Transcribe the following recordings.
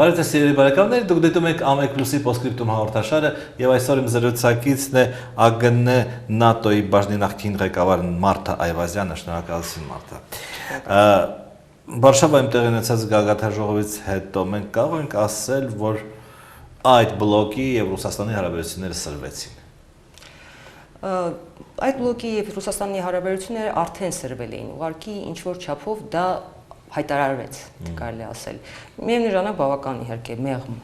Բարև ձեզ սիրելի բարեկամներ, դուք դիտում եք Ամեկ+-ի Պոստսկրիպտում հաղորդաշարը եւ այսօր իմ զրուցակիցն է ԱԳՆ ՆԱՏՕ-ի բաժնի նախկին ղեկավար Մարթա Այվազյանը, շնորհակալություն Մարթա։ Վարշավայում տեղի ունեցած գագաթնաժողովից հետո մենք կարող ենք ասել, որ այդ բլոկի եւ Ռուսաստանի հարաբերությունները սրվեցին։ Այդ բլոկի եւ Ռուսաստանի հարաբերությունները արդեն սրվել էին, ուղղակի ինչ որ չափով դա հայտարարվեց, կարելի ասել։ Միևնույն ժամանակ բավական իհարկե մեղմ,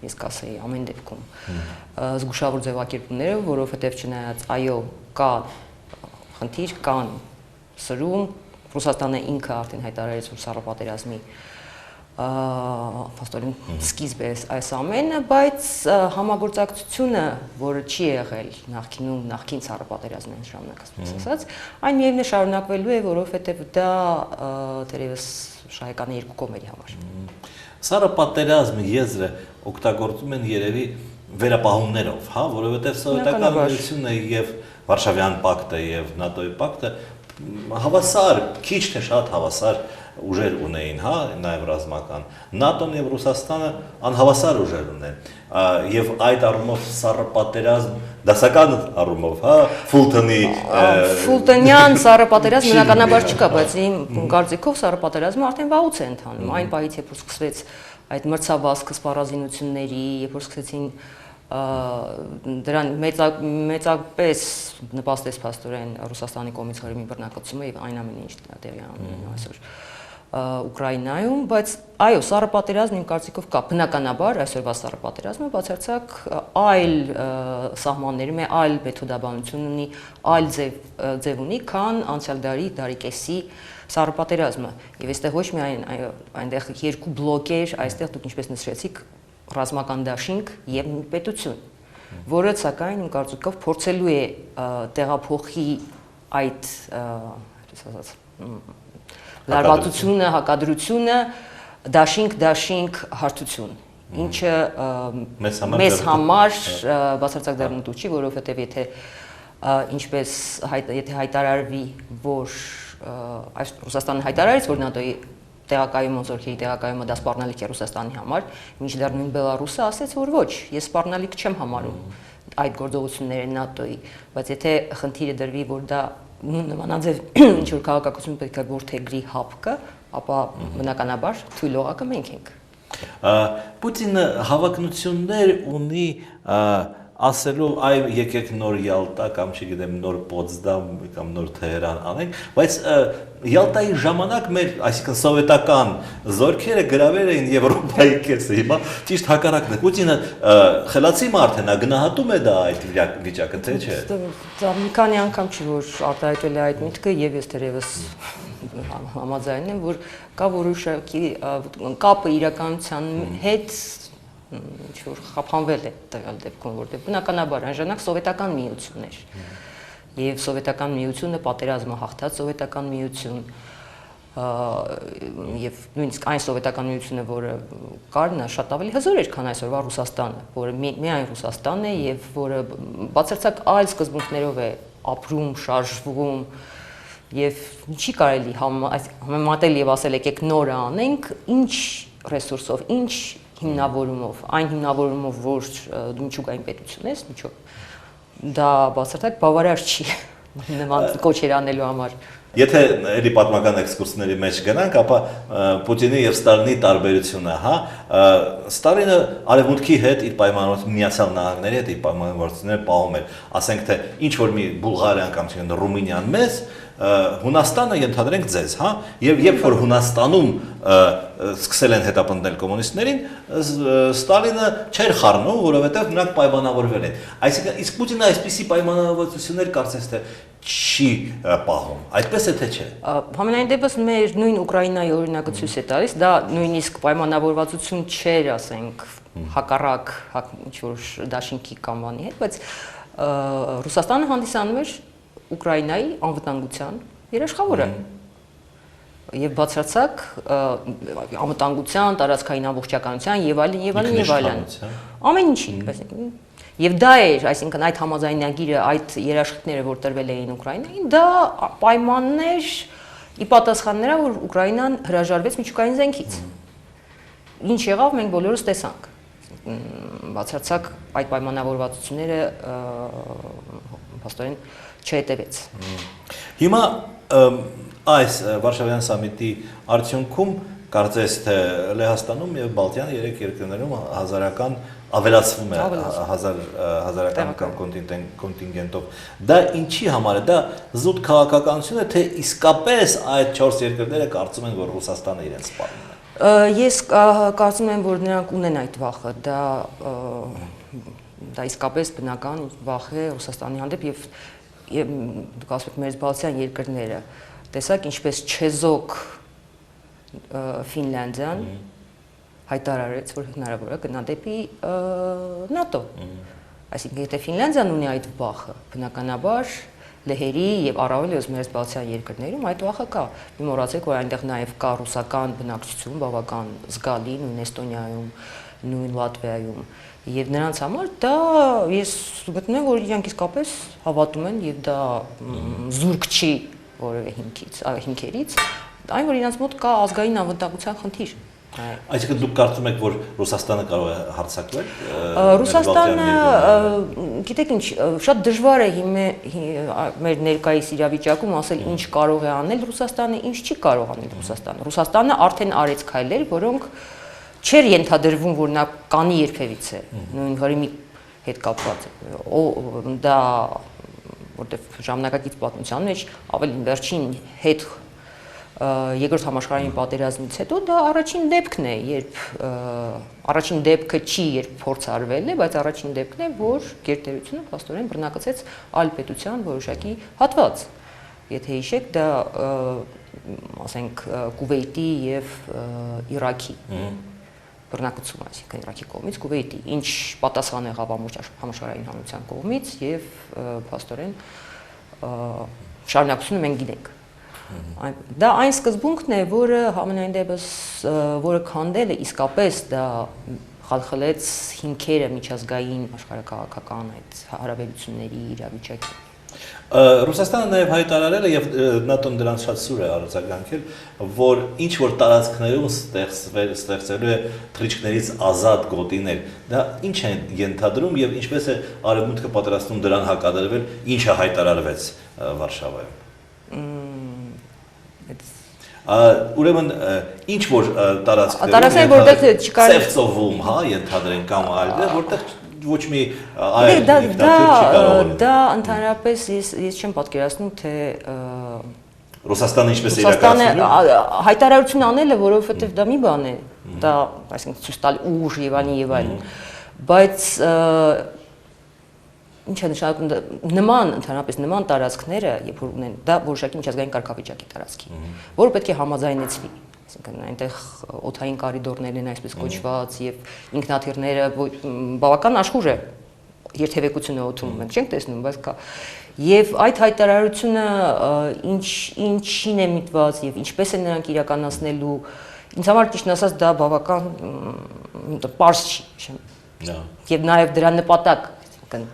ես կասեի ամեն դեպքում զգուշավոր ձևակերպումները, որովհետև չնայած այո կա խնդիր, կան սրում, Ռուսաստանը ինքը արդեն հայտարարեց, որ սառը պատերազմի փաստորեն սկիզբ է այս ամենը, բայց համագործակցությունը, որը չի եղել նախքին սառը պատերազմի ժամանակ, ասած, այն միևնույն շարունակվելու է, որովհետև դա դերևս շահեկան է երկու կողմերի համար։ Սառը պատերազմի եզրը օգտագործում են երևի վերապահումներով, հա, որովհետև սովետական միությունը եւ Վարշավյան պակտը եւ ՆԱՏՕ-ի պակտը հավասար, քիչ թե շատ հավասար ուժեր ունեին, հա, նաև ռազմական։ ՆԱՏՕ-ն եւ Ռուսաստանը անհավասար ուժեր ունեն։ Եվ այդ առումով սառը պատերազմ դասական առումով, հա, Ֆուլտոնյան սառը պատերազմ բնականաբար չկա, բայց իմ կարծիքով սառը պատերազմը արդեն վաղուց է ընթանում։ Այն պահից, երբ որ սկսվեց այդ մրցավազքը սպառազինությունների, երբ որ սկսեցին դրան մեծապես նպաստեց փաստորեն Ռուսաստանի կողմից Ղրիմի բռնակցումը եւ այն ամենը ինչ տեղի ունենում այսօր Ուկրաինայում, բայց այո, սառը պատերազմը իմ կարծիքով կա բնականաբար այսօրվա սառը պատերազմը բացարձակ այլ սահմաններում է, այլ մեթոդաբանություն ունի, այլ ձև ունի, քան անցյալ դարի կեսի սառը պատերազմը։ Եվ այստեղ ոչ միայն այնտեղ երկու բլոկեր, այստեղ դուք ինչպես նշեցիք, ռազմական դաշինք եւ պետություն, որը սակայն իմ կարծիքով փորձելու է տեղափոխի այդ լարվածությունը, հակադրությունը դաշինք հարթություն, ինչը մեզ համար բացարձակ դեռնուտու չի, որովհետև եթե հայտարարվի, որ Ռուսաստանը հայտարարեց, որ ՆԱՏՕ-ի տեղակայումը, զորքերի տեղակայումը դա սպառնալիք է Ռուսաստանի համար, մինչդեռ նույն Բելարուսը ասեց, որ ոչ, ես սպառնալիք չեմ համարում այդ գործողությունները ՆԱՏՕ-ի, բայց եթե խնդիրը դրվի, որ դա նմանաձև ինչ որ քաղաքականություն պետք է որդեգրի հապկը, ապա բնականաբար թույլ օղակը մենք ենք։ Պուտինը հավակնություններ ունի ասելու այ եկեք նոր Յալտա կամ չգիտեմ նոր Պոտսդամ կամ նոր Թեհրան անենք, բայց Յալտայի ժամանակ մեր, այսինքն սովետական զորքերը գրավել էին Եվրոպայի կեսը, հիմա ճիշտ հակառակն է։ Պուտինը խելացի մարդ է, նա գնահատում է դա այդ վիճակը, թե չէ։ Դա մի քանի անգամ չի որ արտահայտվել է այդ միտքը եւ ես դերևս համաձայն եմ, որ կա որոշակի կապը իրականության հետ ինչ-որ խափանվել է տվյալ դեպքում, որտեղ բնականաբար այն ժամանակ սովետական միություն էր եւ սովետական միությունը պատերազմը հաղթած սովետական միություն եւ նույնիսկ այն սովետական միությունը, որը կար, նա շատ ավելի հզոր էր, քան այսօրվա Ռուսաստանը, որը միայն Ռուսաստանն է եւ որը բացարձակ այլ սկզբունքներով է ապրում, շարժվում եւ չի կարելի համեմատել եւ ասել եկեք նորը անենք, ինչ ռեսուրսով, ինչ հիմնավորումով, այն հիմնավորումով, որ միջուկային պետություն ես, միջով, դա բացարձակ բավարար չի նման կոչեր անելու համար։ Եթե էլի պատմական էքսկուրսների մեջ գնանք, ապա Պուտինի եւ Ստալինի տարբերությունը, հա, Ստալինը արևմուտքի հետ իր պայմանավորվածությունները Միացյալ Նահանգների հետ իր պայմանավորվածությունները պահում էր, ասենք թե ինչ որ մի Բուլղարիան կամ չգիտեմ Ռումինիան մեզ, Հունաստանը ենթադրենք ձեզ, հա, եւ երբ որ Հունաստանում սկսել են հետապնդել կոմունիստներին, Ստալինը չէր խառնում, որովհետեւ նրանք պայմանավորվել են։ Այսինքն իսկ Պուտինը այսպիսի պայմանավորվածություններ կարծես թե չի պահում, այդպես է թե չէ։ Համենայն դեպս մեր նույն Ուկրաինայի օրինակը ցույց է տալիս, դա նույնիսկ պայմանավորվածություն չէր, ասենք, հակառակ ինչ-որ դաշինքի կամ բանի հետ, բայց Ռուսաստանը հանդիսանում էր Ուկրաինայի անվտանգության երաշխավորը եւ բացարձակ անվտանգության, տարածքային ամբողջականության եւ այլն, ամեն ինչի, եւ դա էր, այսինքն այդ համաձայնագիրը, այդ երաշխիքները, որ տրվել էին Ուկրաինային, դա պայմաններ ի պատասխան նրա, որ Ուկրաինան հրաժարվեց միջուկային զենքից։ ինչ եղավ, մենք բոլորս տեսանք։ Բացարձակ այդ պայմանավորվածությունները փաստորեն չհետևեց։ Հիմա այս Վարշավյան սամիտի արդյունքում կարծես թե Լեհաստանում եւ Բալտյան 3 երկրներում հազարական ավելացվում է հազարական կոնտինգենտով։ Դա ինչի համար է, դա զուտ քաղաքականություն է, թե իսկապես այդ 4 երկրները կարծում են, որ Ռուսաստանը իրենց սպառնում է։ Ես կարծում եմ, որ նրանք ունեն այդ վախը, դա իսկապես բնական վախ է Ռուսաստանի հանդեպ եւ դուք ասում եք մեր բալտյան երկրները, տեսակ ինչպես չեզոք Ֆինլանդիան հայտարարեց, որ հնարավոր է գնա դեպի ՆԱՏՕ։ Այսինքն եթե Ֆինլանդիան ունի այդ վախը, բնականաբար լեհերի եւ առավել մեր բալտյան երկրներում այդ վախը կա։ Մի մոռացեք, որ այնտեղ նաեւ կա ռուսական բնակչություն, բավական զգալի, նույն Էստոնիայում, նույն Լատվիայում, եւ նրանց համար դա ես գտնում եմ, որ իրանք իսկապես հավատում են եւ դա զուրկ չի որևէ հիմքերից, այն որ իրանց մոտ կա ազգային անվտանգության խնդիր։ Այսինքն դուք կարծում եք, որ Ռուսաստանը կարող է հարձակվել։ Ռուսաստանը, գիտեք ինչ, շատ դժվար է մեր ներկայիս իրավիճակում ասել ինչ կարող է անել Ռուսաստանը, ինչ չի կարող անել Ռուսաստանը։ Ռուսաստանը արդեն արեց քայլեր, որոնք չէր ենթադրվում, որ նա կանի երբևիցե, նույն Ղրիմի հետ կապված։ Դա որտեղ ժամանակակից պատմության մեջ ավելի վերջին հետ Երկրորդ համաշխարհային պատերազմից հետո դա առաջին դեպքն է, երբ առաջին դեպքը չի, երբ փորձ արվել է, բայց առաջին դեպքն է, որ գերտերությունը փաստորեն բռնակցեց այլ պետության որոշակի հատված։ Եթե հիշեք, դա ասենք Կուվեյտի եւ Իրաքի բռնակցումը, այսինքն Իրաքի կողմից Կուվեյտի, ինչ պատասխան եղավ համաշխարհային հանրության կողմից եւ փաստորեն շարունակությունը մենք գիտենք։ Դա այն սկզբունքն է, որը համենայն դեպս որը քանդել է իսկապես դա խալխլեց հիմքերը միջազգային աշխարհակաղակական այդ հարաբերությունների իրավիճակի։ Ռուսաստանը նաև հայտարարել է եւ ՆԱՏՕ-ն դրանց շատ սուր է արձագանքել, որ ինչ որ տարածքներում ստեղծելու է թռիչքներից ազատ գոտիներ։ Դա ինչ է ենթադրում եւ ինչպես է Արևմուտքը պատրաստում դրան հակադրվել, ինչը հայտարարվեց Վարշավայում։ Ուրեմն ինչ որ տարածքներում որտեղ ծևծովում, հա, ենթադրեն կամ այլ, որտեղ ոչ մի այլ դիկտատուր չի կարող։ Դա ընդհանրապես ես չեմ պատկերացնում, թե Ռուսաստանը ինչպես է իրականացնում։ Հայտարարություն անելը, որովհետև դա մի բան է, դա, այսինքն ցույց տալ ուժ եւ այլն, բայց ինչ է նշանակում նման ընդհանրապես նման տարածքները, երբ որ ունեն դա որոշակի միջազգային կարգավիճակի տարածքի, որը պետք է համաձայնեցվի, այսինքն այնտեղ օդային կորիդորներն են այսպես կոչված եւ ինքնաթիռները բավական աշխուժ է երթևեկությունը օդում մենք չենք տեսնում, բայց կա եւ այդ հայտարարությունը ինչին է միտված եւ ինչպես են նրանք իրականացնելու, ինձ համար ճիշտ ասած դա բավական պարզ չի, եւ նաեւ դրա նպատակ, այսինքն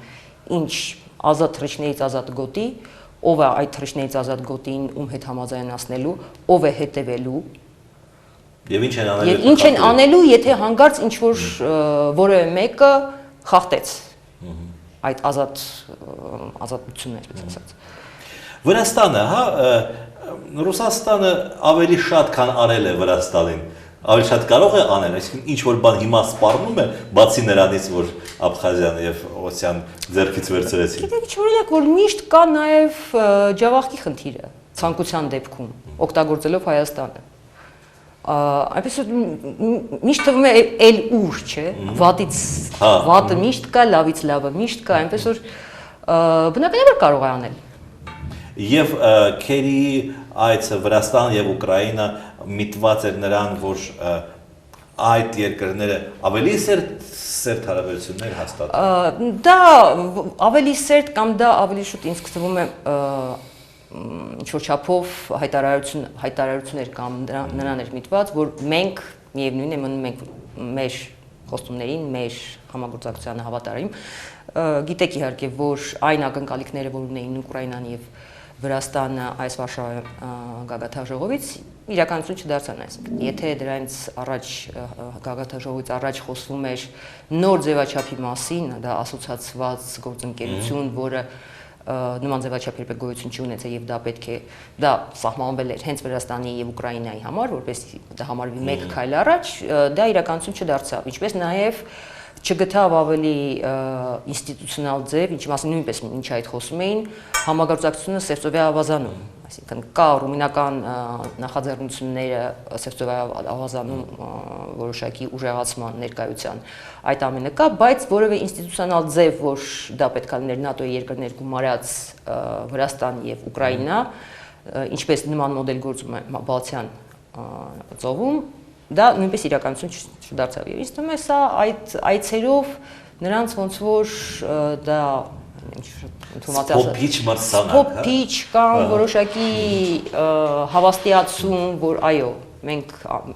ինչ ազատ թռիչքներից ազատ գոտի, ով է այդ թռիչքներից ազատ գոտին ում հետ համաձայնացնելու, ով է հետևելու եւ ինչ են անելու, եւ ինչ են անելու, եթե հանկարծ ինչ որ որևէ մեկը խախտեց այդ ազատությունը, այսպես ասած։ Վրաստանը, հա, Ռուսաստանը ավելի շատ քան արել է Վրաստանին, ավելի շատ կարող է անել, այսինքն ինչ որ բան հիմա սպառնում է, բացի նրանից, որ Աբխազիան եւ Օսիան ձեռքից վերցրեցին։ Գիտեք, ինչ օրինակ, որ միշտ կա նաեւ ջավախքի խնդիրը ցանկության դեպքում, օգտագործելով Հայաստանը։ Այնպես միշտ թվում է էլ ուր, չէ, վատից վատը միշտ կա, լավից լավը միշտ կա, այնպես որ բնականաբար կարող է անել։ Եվ Քերիի այցը Վրաստան եւ Ուկրաինա միտված էր նրան, որ այդ երկրները ավելի սերտ հարաբերություններ հաստատեն։ Դա ավելի սերտ կամ դա ավելի շուտ ինձ թվում է ինչ-որ չափով հայտարարություններ կամ նրան էր միտված, որ մենք միևնույն է մնում ենք մեր խոստումներին, մեր համագործակցությանը հավատարիմ։ Գիտեք իհարկե, որ այն ակնկալիքները, որ ունեին Ուկրաինան եւ Վրաստանը այս Վարշավայում գագաթաժողովից իրականություն չդարձան, այսինքն եթե դրանից առաջ գագաթաժողովից առաջ խոսվում էր նոր ձևաչափի մասին, դա ասոցիացված գործընկերություն, որը նման ձևաչափ երբեք գոյություն չունեցել եւ դա պետք է դա սահմանվել էր հենց Վրաստանի եւ Ուկրաինայի համար, որպեսզի դա համարվի մեկ քայլ առաջ, դա իրականություն չդարձավ, ինչպես նաեւ չգտավ ավելի ինստիտուցիոնալ ձև, ինչի մասին նույնպես ինչ այդ խոսում էին, համագործակցությունը Սևծովյա ավազանում, այսինքն կա ռումինական նախաձեռնությունները Սևծովյա ավազանում որոշակի ուժեղացման ներկայության այդ ամենը կա, բայց որևէ ինստիտուցիոնալ ձև, որ դա պետք է լիներ ՆԱՏՕ-ի երկրներ գումարած Վրաստան եւ Ուկրաինա, ինչպես նման մոդել գործում է Բալթյան ծովում, դա նույնպես իրականություն չդարձավ եւ ինձ թվում է սա այդ այցերով նրանց ոնց որ դա Փոփիչ մրցանակ, փոփիչ կամ որոշակի հավաստիացում, որ այո, մենք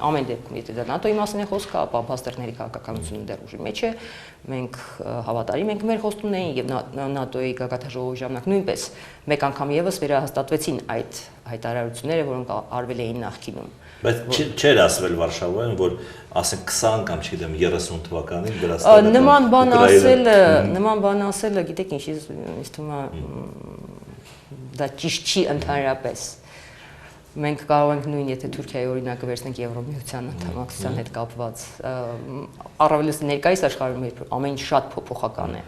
ամեն դեպքում եթե դա ՆԱՏՕ-ի մասին է խոսքը, ապա բաստերների քաղաքականությունը դեռ ուժի մեջ է, մենք հավատարիմ ենք մեր խոստումներին եւ ՆԱՏՕ-ի գագաթաժողովի ժամանակ նույնպես մեկ անգամ եւս վերահաստատվեցին այդ հայտարարությունները, որոնք արվել էին նախկինում։ Բայց չէր ասվել Վարշավայում, որ ասենք 20 կամ չգիտեմ 30 թվականին Վրաստանը նման բան ասելը, գիտեք ինչ, ինձ թվում է դա ճիշտ չի ընդհանրապես։ Մենք կարող ենք նույն եթե Թուրքիայի օրինակը վերցնենք Եվրոմիության անդամակցության հետ կապված, առավելից ներկայիս աշխարհում ամեն ինչ շատ փոփոխական է։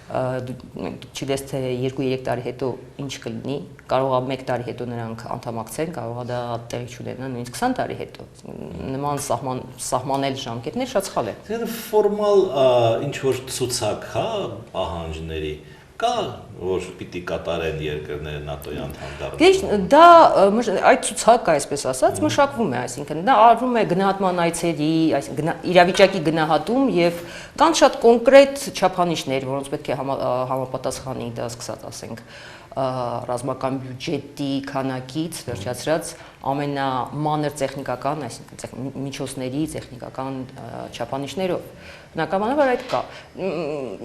Չգիտես թե 2-3 տարի հետո ինչ կլինի, կարող է 1 տարի հետո նրանք անդամակցեն, կարող է դա տեղի չունենա նույնիսկ 20 տարի հետո։ Նման սահմանել ժամկետներ շատ սխալ է։ Դե ֆորմալ ինչ որ ցուցակ, հա, պահանջների կա, որ պիտի կատարեն երկրները ՆԱՏՕ-ի անդամ դառնալու։ Դա այդ ցուցակը, այսպես ասած, մշակվում է, այսինքն դա արվում է գնահատման այցերի, այսինքն իրավիճակի գնահատում եւ կան շատ կոնկրետ չափանիշներ, որոնց պետք է համապատասխանի դա սկսած, ասենք, ռազմական բյուջետի քանակից վերջացրած ամենամանր տեխնիկական, այսինքն միջոցների տեխնիկական չափանիշներով։ Բնականաբար այդ կա։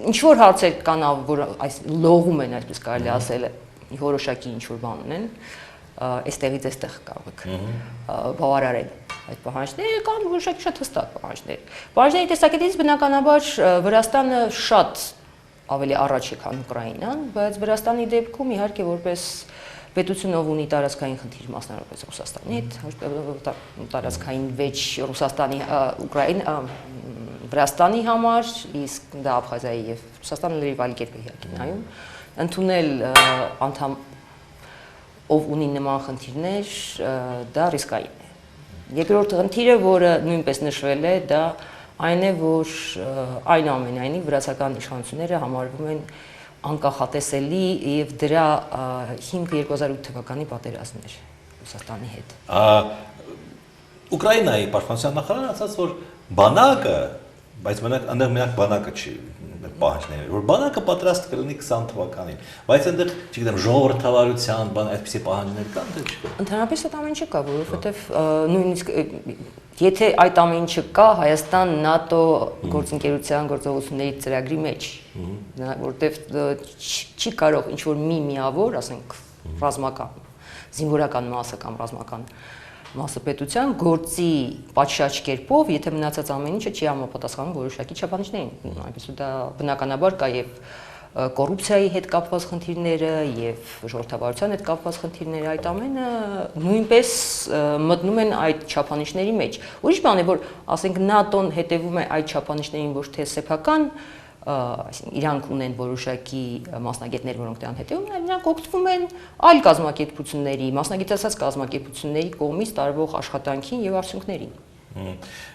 Ինչ որ հարցեր կան, որ այս լողում են, այսպես կարելի ասել, որոշակի ինչ որ բան ունեն, այստեղից այստեղ կարող եք բավարարել այդ պահանջները, կան որոշակի շատ հստակ պահանջներ։ Պահանջների տեսակետից բնականաբար Վրաստանը շատ ավելի առաջ է, քան Ուկրաինան, բայց Վրաստանի դեպքում իհարկե որպես պետություն ով ունի տարածքային խնդիր մասնավորապես Ռուսաստանի հետ, տարածքային վեճ Ռուսաստանի Վրաստանի համար, իսկ դա Աբխազիայի եւ Ռուսաստանը լրիվ այլ կերպ է իհարկե նայում, ընդունել անդամ ով ունի նման խնդիրներ, դա ռիսկային է։ Երկրորդ խնդիրը, որը նույնպես նշվել է, դա այն է, որ այնուամենայնիվ վրացական իշխանությունները համարվում են անկախատեսելի եւ դրա հիմքը 2008 թվականի պատերազմն էր Ռուսաստանի հետ։ Ուկրաինայի պաշտպանության նախարարը ասաց, որ բանակը, բայց մենակ բանակը չի պահանջները, որ բանակը պատրաստ կլինի 20 թվականին, բայց այնտեղ, չգիտեմ, ժողովրդավարության բան այդպիսի պահանջներ կան թե չէ։ Ընդհանրապես այդ ամեն ինչը կա, որովհետև նույնիսկ եթե այդ ամեն ինչը կա Հայաստան-ՆԱՏՕ գործընկերության գործողությունների ծրագրի մեջ, որովհետև չի կարող ինչ որ միավոր, ասենք, ռազմական, զինվորական մասը կամ ռազմական մասը պետության գործի պատշաճ կերպով, եթե մնացած ամեն ինչը չի համապատասխանում որոշակի չափանիշներին, այնպես որ դա բնականաբար կա եւ կոռուպցիայի հետ կապված խնդիրները եւ ժողովրդավարության հետ կապված խնդիրները, այդ ամենը նույնպես մտնում են այդ չափանիշների մեջ։ Ուրիշ բան է, որ ասենք ՆԱՏՕ-ն հետևում է այդ չափանիշներին ոչ թե սեփական, այսինքն իրանք ունեն որոշակի մասնագետներ, որոնք դրան հետևում են, նրանք օգտվում են այլ կազմակերպությունների, մասնագիտացած կազմակերպությունների կողմից տարվող աշխատանքին եւ արդյունքներին։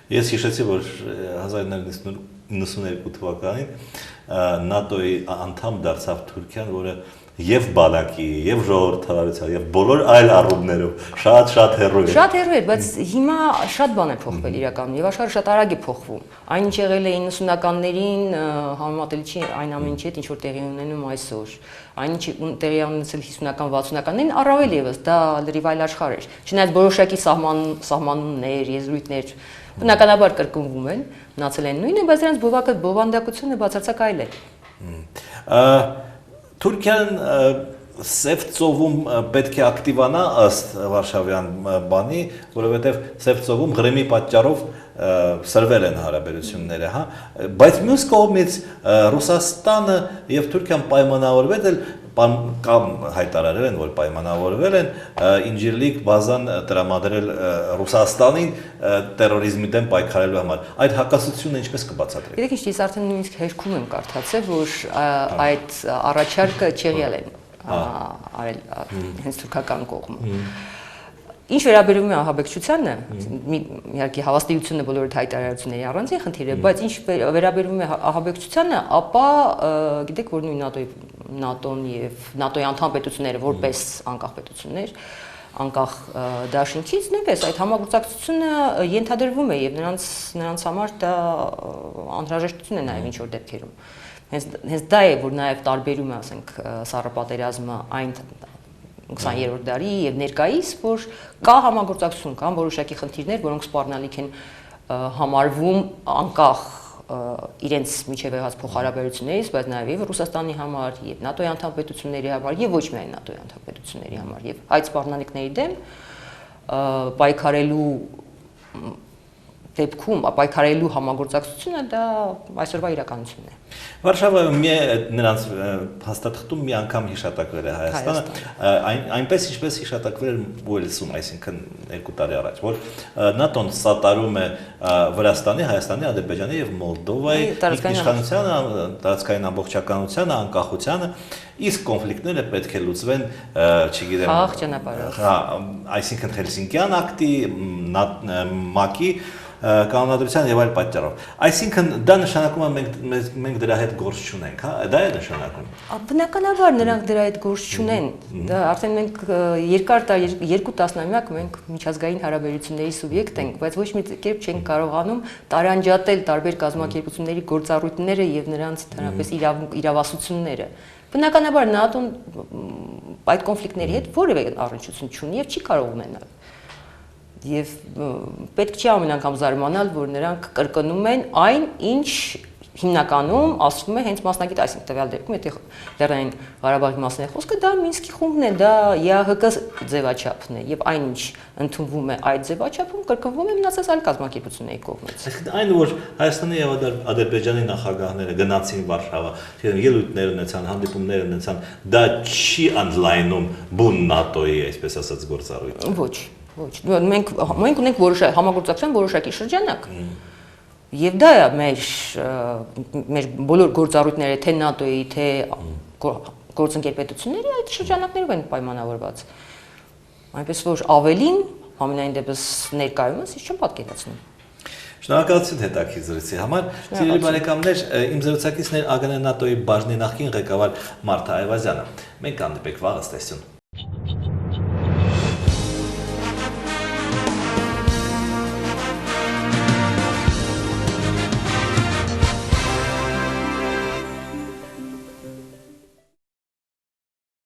Ես հիշեցի, որ 1992 թվականին ՆԱՏՕ-ի անդամ դարձավ Թուրքիան, որը եւ բանակի, եւ ժողովրդավարության, եւ բոլոր այլ առումներով շատ հեռու է։ Շատ հեռու է, բայց հիմա շատ բան է փոխվել իրականում եւ աշխարհը շատ արագ է փոխվում։ Այն ինչ եղել է 90-ականներին համեմատելի չի այն ամեն ինչի հետ, ինչ որ տեղի ունենում այսօր։ Այն ինչ տեղի ունեցել 50-ական, 60-ականներին առավել եւս դա լրիվ այլ աշխարհ էր։ Չնայած որոշակի սահմանումներ, եզրույթներ բնականաբար կրկնվում են, մնացել են նույնը, բայց դրանց բովանդակությունը բացարձակ այլ է։ Թուրքիան Սև ծովում պետք է ակտիվանա ըստ Վարշավյան բանի, որովհետև Սև ծովում Ղրիմի պատճառով սրվել են հարաբերությունները, հա, բայց մյուս կողմից Ռուսաստանը եւ Թուրքիան պայմանավորվել են կամ հայտարարել են, որ պայմանավորվել են ինժիրլիկ բազան տրամադրել Ռուսաստանին տերորիզմի դեմ պայքարելու համար։ Այդ հակասությունը ինչպես կբացատրեք։ Գիտեք ինչ, ես արդեն նույնիսկ հերքում եմ կարդացել, որ այդ առաջարկը չեղյալ են արել հենց թուրքական կողմը։ Ինչ վերաբերում է ահաբեկչությանը, իհարկե հավաստիությունը բոլորը հայտարարությունների առանցին խնդիր է, բայց ինչ վերաբերում է ահաբեկչությանը, ապա գիտեք, որ նույն ՆԱՏՕ-ն եւ ՆԱՏՕ-ի անդամ պետությունները որպես անկախ պետություններ, անկախ դաշինքից նույնպես այդ համագործակցությունը ենթադրվում է եւ նրանց համար դա անհրաժեշտություն է նաեւ ինչ որ դեպքերում։ Հենց դա է, որ նաեւ տարբերում է, ասենք, սառապատերազմը այն 20-րդ դարի եւ ներկայիս, որ կա համագործակցություն, կան որոշակի խնդիրներ, որոնք սպառնալիք են համարվում անկախ իրենց միջև եղած փոխհարաբերություններից, բայց նաեւ եւ Ռուսաստանի համար, եւ ՆԱՏՕ-ի անդամ պետությունների համար, եւ ոչ միայն ՆԱՏՕ-ի անդամ պետությունների համար, եւ այդ սպառնալիքների դեմ պայքարելու դեպքում պայքարելու համագործակցությունը դա այսօրվա իրականությունն է։ Վարշավայում նրանց հաստատում մի անգամ հիշատակվել է Հայաստանը, այնպես ինչպես հիշատակվել էր Ուելսում, այսինքն 2 տարի առաջ, որ ՆԱՏՕ-ն սատարում է Վրաստանի, Հայաստանի, Ադրբեջանի եւ Մոլդովայի իշխանությանը, տարածքային ամբողջականությանը, անկախությանը, իսկ կոնֆլիկտները պետք է լուծվեն, չգիտեմ, խաղաղ ճանապարհով։ Հա, այսինքն Հելսինկյան ակտի, ՄԱԿ-ի կանոնադրության եւ այլ պատճառով։ Այսինքն դա նշանակում է մենք դրա հետ գործ չունենք, հա, դա է նշանակում։ Բնականաբար նրանք դրա հետ գործ չունեն։ Դա արդեն մենք երկար տարի 2 տասնամյակ մենք միջազգային հարաբերությունների սուբյեկտ ենք, բայց ոչ մի կերպ չենք կարողանում տարանջատել տարբեր կազմակերպությունների գործառույթները եւ նրանց ընդհանրապես իրավասությունները։ Բնականաբար ՆԱՏՕ-ն այդ կոնֆլիկտների հետ որևէ առնչություն չունի եւ չի կարող ունենալ։ Եվ պետք չի ամեն անգամ զարմանալ, որ նրանք կրկնում են այն, ինչ հիմնականում ասվում է հենց մասնագետ, այսինքն տվյալ դեպքում, եթե Լեռնային Ղարաբաղի մասին է խոսքը, դա Մինսկի խումբն է, դա ԵԱՀԿ ձևաչափն է, եւ այնինչ ընդունվում է այդ ձևաչափում, կրկնվում է մնացած այլ կազմակերպությունների կողմից։ Այսինքն այն, որ Հայաստանի եւ Ադրբեջանի նախագահները գնացին Վարշավա, ելույթներ ունեցան, հանդիպումներ ունեցան, դա չի ընդլայնում բուն ՆԱՏՕ-ի, այսպես ասած, գործառույթը։ Ոչ, մենք ունենք համագործակցության որոշակի շրջանակ։ Եվ դա է մեր բոլոր գործառույթները, թե ՆԱՏՕ-ի, թե գործընկերպետությունների այդ շրջանակներով են պայմանավորված։ Այնպես որ ավելին ամենայն դեպս ներկայումս ես չեմ պատկերացնում։ Շնորհակալություն հետաքրքիր համար։ Սիրելի բարեկամներ, իմ զրուցակիցն էր ԱԳՆ ՆԱՏՕ-ի բաժնի նախկին ղեկավար Մարթա Այվազյանը։ Մենք կհանդիպենք վաղ, ըստ այստեղն։